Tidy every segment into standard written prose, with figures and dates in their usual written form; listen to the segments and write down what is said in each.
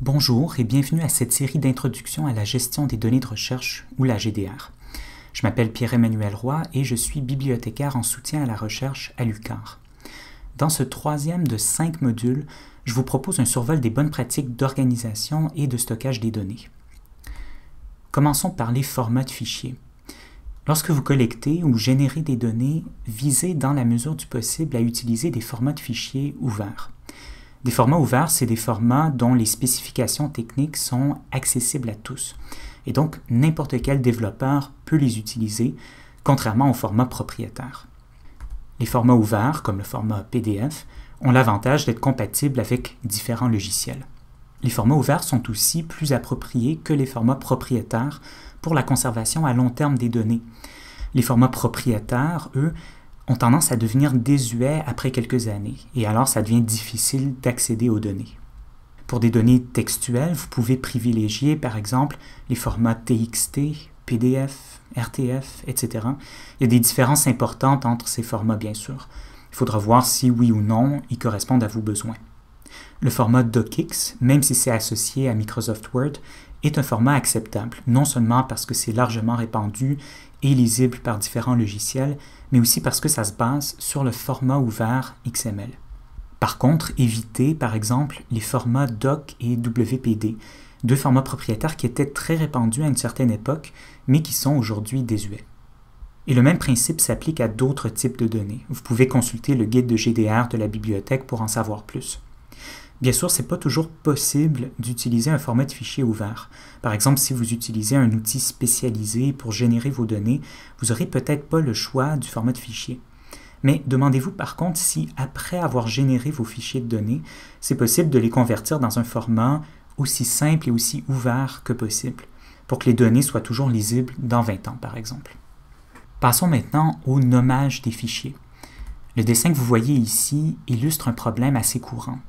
Bonjour et bienvenue à cette série d'introduction à la gestion des données de recherche ou la GDR. Je m'appelle Pierre-Emmanuel Roy et je suis bibliothécaire en soutien à la recherche à l'UQAR. Dans ce troisième de 5 modules, je vous propose un survol des bonnes pratiques d'organisation et de stockage des données. Commençons par les formats de fichiers. Lorsque vous collectez ou générez des données, visez dans la mesure du possible à utiliser des formats de fichiers ouverts. Des formats ouverts, c'est des formats dont les spécifications techniques sont accessibles à tous. Et donc, n'importe quel développeur peut les utiliser, contrairement aux formats propriétaires. Les formats ouverts, comme le format PDF, ont l'avantage d'être compatibles avec différents logiciels. Les formats ouverts sont aussi plus appropriés que les formats propriétaires pour la conservation à long terme des données. Les formats propriétaires, eux, ont tendance à devenir désuets après quelques années, et alors ça devient difficile d'accéder aux données. Pour des données textuelles, vous pouvez privilégier par exemple les formats TXT, PDF, RTF, etc. Il y a des différences importantes entre ces formats bien sûr. Il faudra voir si oui ou non ils correspondent à vos besoins. Le format DocX, même si c'est associé à Microsoft Word, est un format acceptable, non seulement parce que c'est largement répandu et lisible par différents logiciels, mais aussi parce que ça se base sur le format ouvert XML. Par contre, évitez par exemple les formats DOC et WPD, deux formats propriétaires qui étaient très répandus à une certaine époque, mais qui sont aujourd'hui désuets. Et le même principe s'applique à d'autres types de données. Vous pouvez consulter le guide de GDR de la bibliothèque pour en savoir plus. Bien sûr, ce n'est pas toujours possible d'utiliser un format de fichier ouvert. Par exemple, si vous utilisez un outil spécialisé pour générer vos données, vous n'aurez peut-être pas le choix du format de fichier. Mais demandez-vous par contre si, après avoir généré vos fichiers de données, c'est possible de les convertir dans un format aussi simple et aussi ouvert que possible, pour que les données soient toujours lisibles dans 20 ans, par exemple. Passons maintenant au nommage des fichiers. Le dessin que vous voyez ici illustre un problème assez courant.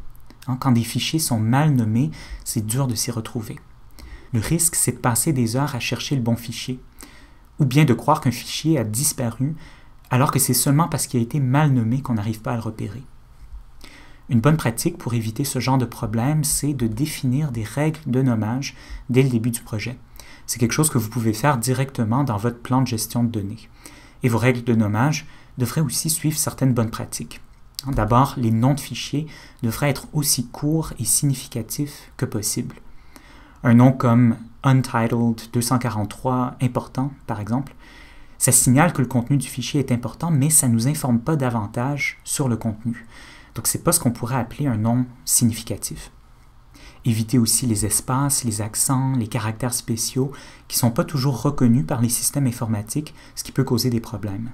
Quand des fichiers sont mal nommés, c'est dur de s'y retrouver. Le risque, c'est de passer des heures à chercher le bon fichier, ou bien de croire qu'un fichier a disparu, alors que c'est seulement parce qu'il a été mal nommé qu'on n'arrive pas à le repérer. Une bonne pratique pour éviter ce genre de problème, c'est de définir des règles de nommage dès le début du projet. C'est quelque chose que vous pouvez faire directement dans votre plan de gestion de données. Et vos règles de nommage devraient aussi suivre certaines bonnes pratiques. D'abord, les noms de fichiers devraient être aussi courts et significatifs que possible. Un nom comme Untitled 243 important, par exemple, ça signale que le contenu du fichier est important, mais ça ne nous informe pas davantage sur le contenu. Donc, ce n'est pas ce qu'on pourrait appeler un nom significatif. Évitez aussi les espaces, les accents, les caractères spéciaux qui ne sont pas toujours reconnus par les systèmes informatiques, ce qui peut causer des problèmes.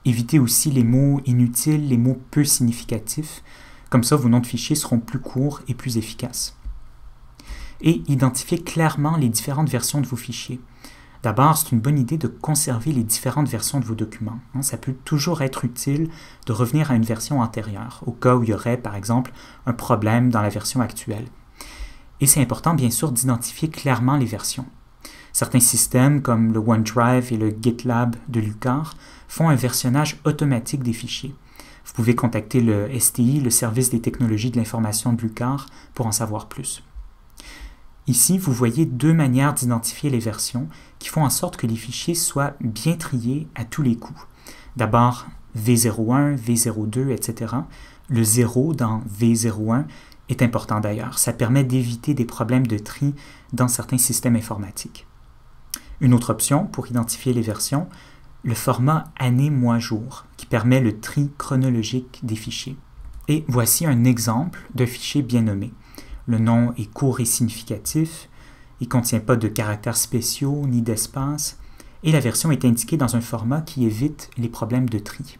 Évitez aussi les mots inutiles, les mots peu significatifs, comme ça vos noms de fichiers seront plus courts et plus efficaces. Et identifiez clairement les différentes versions de vos fichiers. D'abord, c'est une bonne idée de conserver les différentes versions de vos documents. Ça peut toujours être utile de revenir à une version antérieure, au cas où il y aurait, par exemple, un problème dans la version actuelle. Et c'est important, bien sûr, d'identifier clairement les versions. Certains systèmes, comme le OneDrive et le GitLab de l'UQAR, font un versionnage automatique des fichiers. Vous pouvez contacter le STI, le Service des technologies de l'information de l'UQAR, pour en savoir plus. Ici, vous voyez deux manières d'identifier les versions qui font en sorte que les fichiers soient bien triés à tous les coups. D'abord, V01, V02, etc. Le 0 dans V01 est important d'ailleurs. Ça permet d'éviter des problèmes de tri dans certains systèmes informatiques. Une autre option pour identifier les versions, le format année-mois-jour, qui permet le tri chronologique des fichiers. Et voici un exemple de fichier bien nommé. Le nom est court et significatif, il ne contient pas de caractères spéciaux ni d'espace, et la version est indiquée dans un format qui évite les problèmes de tri.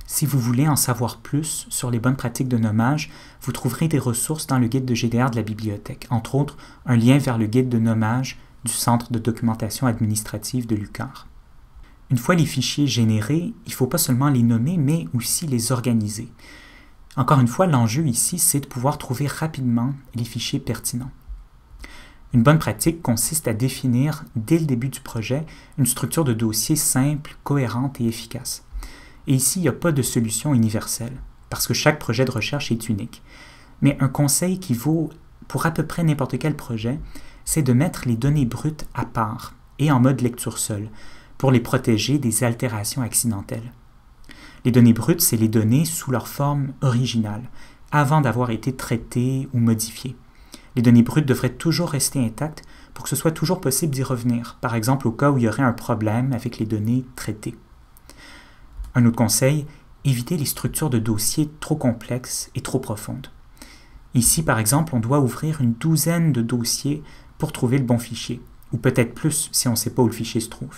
Si vous voulez en savoir plus sur les bonnes pratiques de nommage, vous trouverez des ressources dans le guide de GDR de la bibliothèque, entre autres un lien vers le guide de nommage du Centre de documentation administrative de l'UQAR. Une fois les fichiers générés, il ne faut pas seulement les nommer, mais aussi les organiser. Encore une fois, l'enjeu ici, c'est de pouvoir trouver rapidement les fichiers pertinents. Une bonne pratique consiste à définir, dès le début du projet, une structure de dossier simple, cohérente et efficace. Et ici, il n'y a pas de solution universelle, parce que chaque projet de recherche est unique. Mais un conseil qui vaut pour à peu près n'importe quel projet, c'est de mettre les données brutes à part et en mode lecture seule pour les protéger des altérations accidentelles. Les données brutes, c'est les données sous leur forme originale, avant d'avoir été traitées ou modifiées. Les données brutes devraient toujours rester intactes pour que ce soit toujours possible d'y revenir, par exemple au cas où il y aurait un problème avec les données traitées. Un autre conseil, évitez les structures de dossiers trop complexes et trop profondes. Ici, par exemple, on doit ouvrir une douzaine de dossiers pour trouver le bon fichier, ou peut-être plus si on ne sait pas où le fichier se trouve.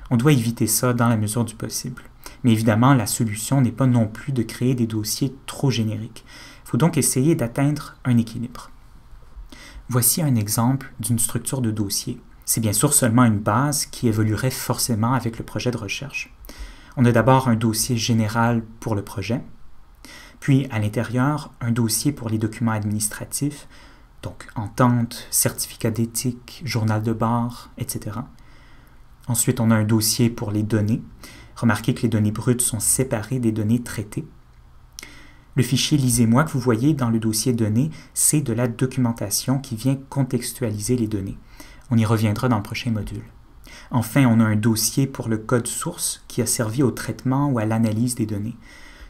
On doit éviter ça dans la mesure du possible. Mais évidemment, la solution n'est pas non plus de créer des dossiers trop génériques. Il faut donc essayer d'atteindre un équilibre. Voici un exemple d'une structure de dossier. C'est bien sûr seulement une base qui évoluerait forcément avec le projet de recherche. On a d'abord un dossier général pour le projet, puis à l'intérieur, un dossier pour les documents administratifs, donc entente, certificat d'éthique, journal de bord, etc. Ensuite, on a un dossier pour les données. Remarquez que les données brutes sont séparées des données traitées. Le fichier Lisez-moi que vous voyez dans le dossier données, c'est de la documentation qui vient contextualiser les données. On y reviendra dans le prochain module. Enfin, on a un dossier pour le code source qui a servi au traitement ou à l'analyse des données.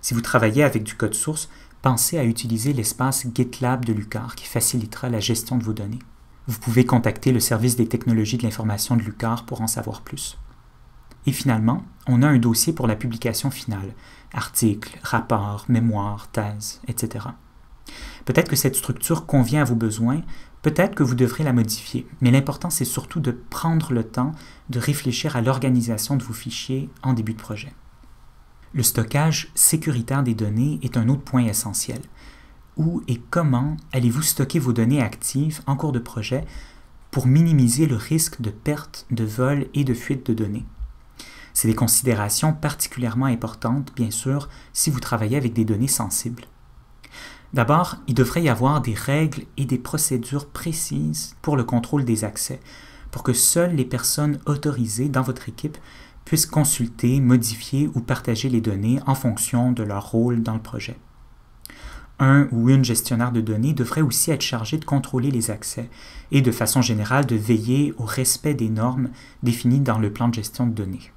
Si vous travaillez avec du code source, pensez à utiliser l'espace GitLab de l'UQAR qui facilitera la gestion de vos données. Vous pouvez contacter le service des technologies de l'information de l'UQAR pour en savoir plus. Et finalement, on a un dossier pour la publication finale, articles, rapports, mémoires, thèses, etc. Peut-être que cette structure convient à vos besoins, peut-être que vous devrez la modifier, mais l'important c'est surtout de prendre le temps de réfléchir à l'organisation de vos fichiers en début de projet. Le stockage sécuritaire des données est un autre point essentiel. Où et comment allez-vous stocker vos données actives en cours de projet pour minimiser le risque de perte, de vol et de fuite de données? C'est des considérations particulièrement importantes, bien sûr, si vous travaillez avec des données sensibles. D'abord, il devrait y avoir des règles et des procédures précises pour le contrôle des accès, pour que seules les personnes autorisées dans votre équipe puissent consulter, modifier ou partager les données en fonction de leur rôle dans le projet. Un ou une gestionnaire de données devrait aussi être chargé de contrôler les accès et de façon générale de veiller au respect des normes définies dans le plan de gestion de données.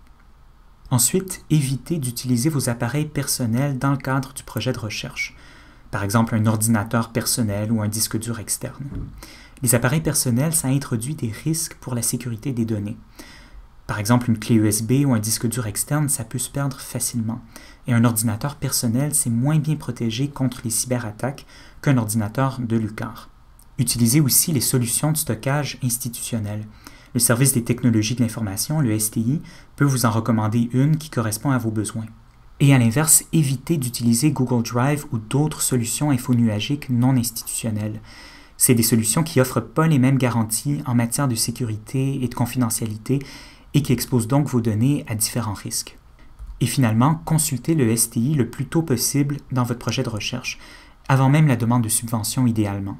Ensuite, évitez d'utiliser vos appareils personnels dans le cadre du projet de recherche, par exemple un ordinateur personnel ou un disque dur externe. Les appareils personnels, ça introduit des risques pour la sécurité des données. Par exemple, une clé USB ou un disque dur externe, ça peut se perdre facilement. Et un ordinateur personnel, c'est moins bien protégé contre les cyberattaques qu'un ordinateur de l'UQAR. Utilisez aussi les solutions de stockage institutionnelles. Le service des technologies de l'information, le STI, peut vous en recommander une qui correspond à vos besoins. Et à l'inverse, évitez d'utiliser Google Drive ou d'autres solutions infonuagiques non institutionnelles. C'est des solutions qui n'offrent pas les mêmes garanties en matière de sécurité et de confidentialité et qui exposent donc vos données à différents risques. Et finalement, consultez le STI le plus tôt possible dans votre projet de recherche, avant même la demande de subvention idéalement.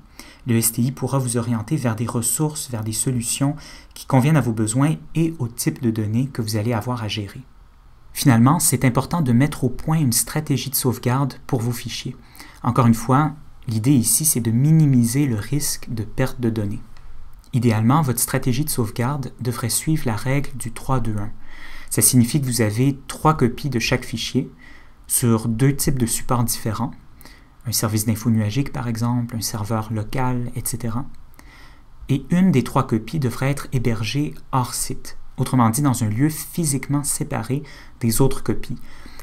Le STI pourra vous orienter vers des ressources, vers des solutions qui conviennent à vos besoins et au type de données que vous allez avoir à gérer. Finalement, c'est important de mettre au point une stratégie de sauvegarde pour vos fichiers. Encore une fois, l'idée ici, c'est de minimiser le risque de perte de données. Idéalement, votre stratégie de sauvegarde devrait suivre la règle du 3-2-1. Ça signifie que vous avez 3 copies de chaque fichier sur 2 types de supports différents, un service d'infonuagique par exemple, un serveur local, etc. Et une des 3 copies devrait être hébergée hors site, autrement dit dans un lieu physiquement séparé des autres copies,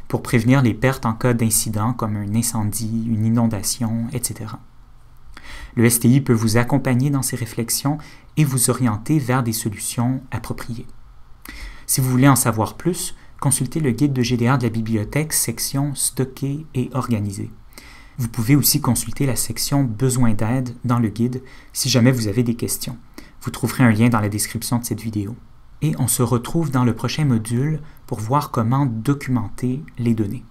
pour prévenir les pertes en cas d'incident comme un incendie, une inondation, etc. Le STI peut vous accompagner dans ces réflexions et vous orienter vers des solutions appropriées. Si vous voulez en savoir plus, consultez le guide de GDR de la bibliothèque, section Stocker et organiser. Vous pouvez aussi consulter la section Besoin d'aide dans le guide si jamais vous avez des questions. Vous trouverez un lien dans la description de cette vidéo. Et on se retrouve dans le prochain module pour voir comment documenter les données.